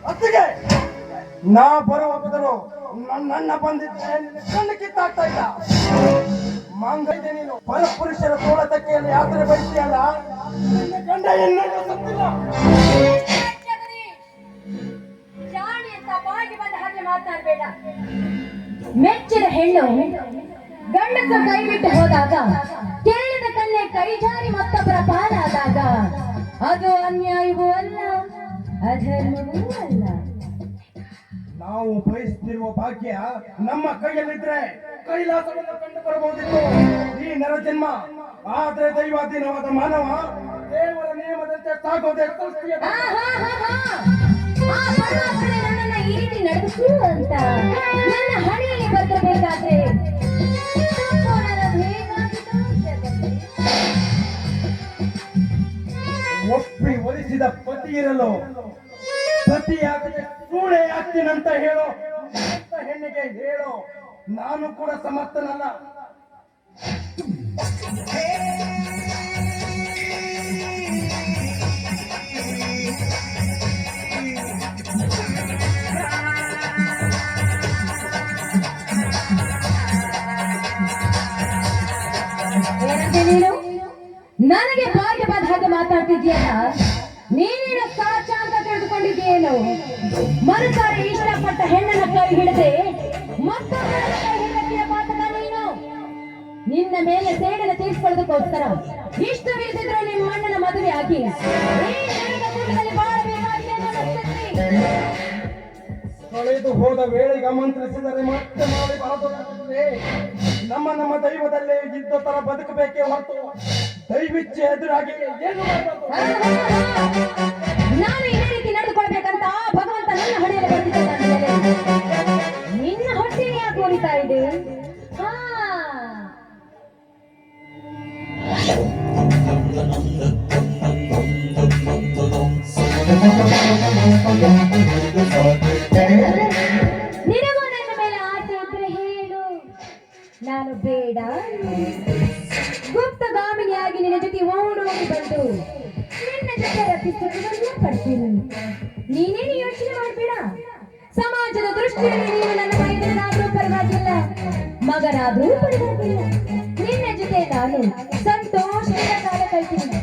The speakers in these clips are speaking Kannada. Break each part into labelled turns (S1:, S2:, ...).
S1: ಅತ್ತಿಗೆ ನಾ ಬರುವ ಬದಲು ನನ್ನ ಬಂದಿದ್ದೆ ಕಣ್ಣು ಕಿತ್ತಾಗ್ತಾ ಇಲ್ಲ. ಮಾಂಗಲ್ಯ ನೀನು ಪರಪುರುಷರ ತೋಳತಕ್ಕೆಯನ್ನು ಯಾತ್ರೆ ಬಯಸಿಯಲ್ಲ, ನಿನ್ನ ಗಂಡ ಇನ್ನೂ ಸತ್ತಿಲ್ಲ.
S2: ಮಾತಾಡಬೇಡ. ಮೆಚ್ಚಿದ ಹೆಣ್ಣು ಗಂಡಸ ಕೈ ಬಿಟ್ಟು ಹೋದಾಗ, ಕೇಳಿದ ಕನ್ನೆ ಕೈ ಜಾರಿ ಮತ್ತೊಬ್ಬರ ಪಾಲಾದಾಗ ಅದು ಅನ್ಯಾಯವೂ ಅಲ್ಲ, ಅಧರ್ಮವೂ ಅಲ್ಲ.
S1: ನಾವು ಬಯಸುತ್ತಿರುವ ಭಾಗ್ಯ ನಮ್ಮ ಕೈಯಲ್ಲಿದ್ರೆ ಕೈಲಾಸವನ್ನು ಕಂಡು ಬರಬಹುದಿತ್ತು ಈ ನರ ಜನ್ಮ. ಆದ್ರೆ ದೈವಾಧೀನವಾದ ಮಾನವ ದೇವರ ನಿಯಮದಂತೆ ಸಾಗೋದೇ ಸೃಷ್ಟಿಯ.
S2: ನನ್ನನ್ನ ಈ ರೀತಿ ನಡೆಸು ಅಂತ ನನ್ನ ಹಣೆಯಲ್ಲಿ ಬರಬೇಕಾದ್ರೆ
S1: ಒಪ್ಪಿ ಒಲಿಸಿದ ಪತಿ ಇರಲು ಸತಿಯಾಗದೆ ಸೂಳೆ ಆಗ್ತೀನಂತ ಹೇಳೋ ಹೆಣ್ಣಿಗೆ ಹೇಳೋ ನಾನು ಕೂಡ ಸಮರ್ಥನಲ್ಲ.
S2: ನೀನು ನನಗೆ ಬಾಯಿಗೆ ಬಂದ ಹಾಗೆ ಮಾತಾಡ್ತಿದ್ಯಲ್ಲ, ನೀನೇನು ಸಾಚ ಅಂತ ತಿಳಿದುಕೊಂಡಿದ್ದೀಯೇನು? ಮನಸಾರೆ ಇಷ್ಟಪಟ್ಟ ಹೆಣ್ಣನ ಕೈ ಹಿಡದೆ ಮತ್ತೊಬ್ಬರ ಕೈ ಹಿಡಕ್ಕಿಯ ಪಾತಕ ನೀನು. ನಿನ್ನ ಮೇಲೆ ಸೇಡನ್ನು ತೀರ್ಸ್ಕೊಳ್ಳೋದಕ್ಕೋಸ್ಕರ ಇಷ್ಟವಿಲ್ಲದಿದ್ರೆ ನಿಮ್ಮ ಅಣ್ಣನ ಮದುವೆ ಆಗಿ
S1: ಕಳೆದು ಹೋದ ವೇಳೆಗೆ ಆಮಂತ್ರಿಸಿದರೆ ಮತ್ತೆ ಮಾಡಿ ಬರಬೇಕಾಗುತ್ತದೆ. ನಮ್ಮ ದೈವದಲ್ಲೇ ಇದ್ದ ತರ ಬದುಕಬೇಕೇ ಹೊರತು ದೈವಿಚ್ಛೆ ಎದುರಾಗಿ ಏನು ಮಾಡಬೇಕು?
S2: ನಾನು ಇದೇ ರೀತಿ ನಡೆದುಕೊಳ್ಬೇಕಂತ ಭಗವಂತ ನನ್ನ ಹಣೆಯಲ್ಲಿ ಬರ್ತಿದ್ದ ನಿನ್ನ ಹೊಟ್ಟೆಗೆ ಯಾಕೆ ಹೊರಿತಾ ಇದೆ? ನಿನಗೂ ನನ್ನ ಮೇಲೆ ಆಸೆ ಇದ್ರೆ ಹೇಳು, ನಾನು ಬೇಡ. ಗುಪ್ತಗಾಮಿನಿಯಾಗಿ ನಿನ್ನ ಜೊತೆ ಓಡೋಡಿ ಬಂದು ನಿನ್ನ ಜೊತೆ ರಚಿಸುವುದನ್ನು ಪಡ್ತೀನಿ. ನೀನೇನು ಯೋಚನೆ ಮಾಡಬೇಡ. ಸಮಾಜದ ದೃಷ್ಟಿಯಲ್ಲಿ ನೀನು ನನ್ನ ಮೈದನಾದ್ರೂ ಪರವಾಗಿಲ್ಲ, ಮಗನಾದ್ರೂ ಪರವಾಗಿಲ್ಲ. ನಿನ್ನ ಜೊತೆ ನಾನು ಸಂತೋಷದಿಂದ ಕಾಲ ಕಳ್ತೀನಿ.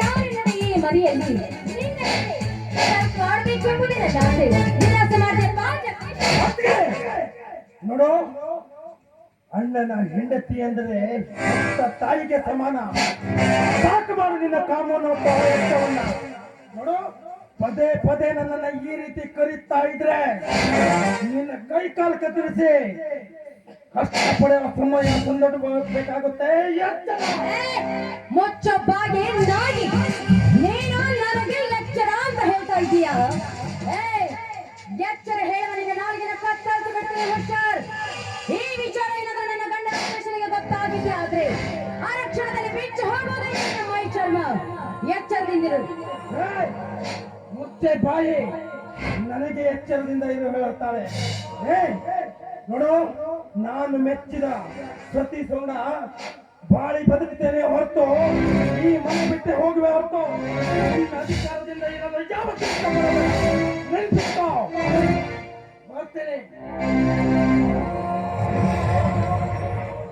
S2: ಯಾರಿನ ಈ ಮರಿಯಲ್ಲಿ ಕಾಡ್ಬೇಕೆಂಬುದೇ ನನ್ನ ಆಸೆ. ನಿರಾಸೆ ಮಾಡಿದೆ
S1: ನೋಡು, ಅಣ್ಣನ ಹೆಂಡತಿ ಅಂದ್ರೆ ತಾಯಿಗೆ ಸಮಾನ. ಸಾಕು ಮಾಡು ನಿನ್ನ ಕಾಮವನ್ನು ನೋಡು. ಪದೇ ಪದೇ ನನ್ನನ್ನ ಈ ರೀತಿ ಕರೀತಾ ಇದ್ರೆ ನಿನ್ನ ಕೈ ಕಾಲು ಕತ್ತರಿಸಿ ಕಷ್ಟಪಡುವ ಸಮಯ ಸಂದೊಡ್ಡಬೇಕಾಗುತ್ತೆ.
S2: ಮುಚ್ಚೊಬ್ಬಾಗೆ ನಾಯಿ ನೀನು ನನಗೆ ಎಚ್ಚರ ಅಂತ ಹೇಳ್ತಾ ಇದೀಯಾ? ಎಚ್ಚರ ಹೇಳುವ ನಿನ್ನ ನಾಳಿನ ಕತ್ತಾಗಿ ಬಿಡ್ತೀನಿ ಹುಷಾರ್. ಈ ವಿಚಾರ ಏನಾದ್ರೂ ನನ್ನ ಗಂಡ ಅನ್ವೇಷಣೆಗೆ ಗೊತ್ತಾಗಿದ್ದೆ ಆದ್ರೆ ಆರಕ್ಷಣದಲ್ಲಿ ಬಿಚ್ಚು ಹೋಗೋದು ನನ್ನ ಮೈ ಚರ್ಮ. ಎಚ್ಚರದಿಂದಿರು.
S1: ಮುಚ್ಚೆ ಬಾಯಿ, ನನಗೆ ಎಚ್ಚರದಿಂದ ಇರು ಹೇಳುತ್ತಾಳೆ. ನೋಡು, ನಾನು ಮೆಚ್ಚಿದ ಪ್ರತಿ ಸೌಣ ಬಾಳಿ ಬದುಕ್ತೇನೆ ಹೊರತು ಈ ಮನೆ ಬಿಟ್ಟೆ ಹೋಗುವೆ ಹೊರತು ಅಧಿಕಾರದಿಂದ ಇರಲು ಯಾವ ನೆನಪಿಟ್ಟೋ ಬರ್ತೇನೆ.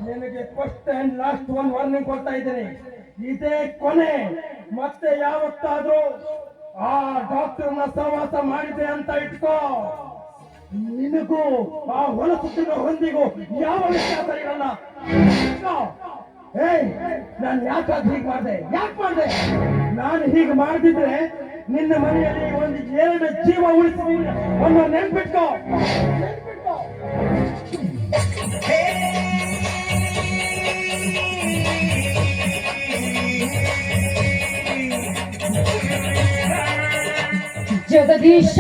S1: ನಿನಗೆ ಫಸ್ಟ್ ಅಂಡ್ ಲಾಸ್ಟ್ ಒಂದು ವಾರ್ನಿಂಗ್ ಕೊಡ್ತಾ ಇದ್ದೇನೆ. ಇದೇ ಕೊನೆ. ಮತ್ತೆ ಯಾವತ್ತಾದ್ರೂ ಆ ಡಾಕ್ಟರ್ನ ಸಹವಾಸ ಮಾಡಿದೆ ಅಂತ ಇಟ್ಕೋ, ನಿನಗೂ ಆ ಹೊಲಸುತ್ತಿನ ಹೊಂದಿಗೂ ಯಾವ ವ್ಯತ್ಯಾಸ ಇರಲ್ಲ. ನಾನು ಯಾಕೆ ಹೀಗೆ ಮಾಡಿದೆ? ನಾನು ಹೀಗೆ ಮಾಡ್ತಿದ್ರೆ ನಿನ್ನ ಮನೆಯಲ್ಲಿ ಒಂದು 2 ಜೀವ ಉಳಿಸ್ತೀನಿ ಅನ್ನೋ ನೆನ್ಪಿಟ್ಕೋ.
S2: ಜಗದೀಶ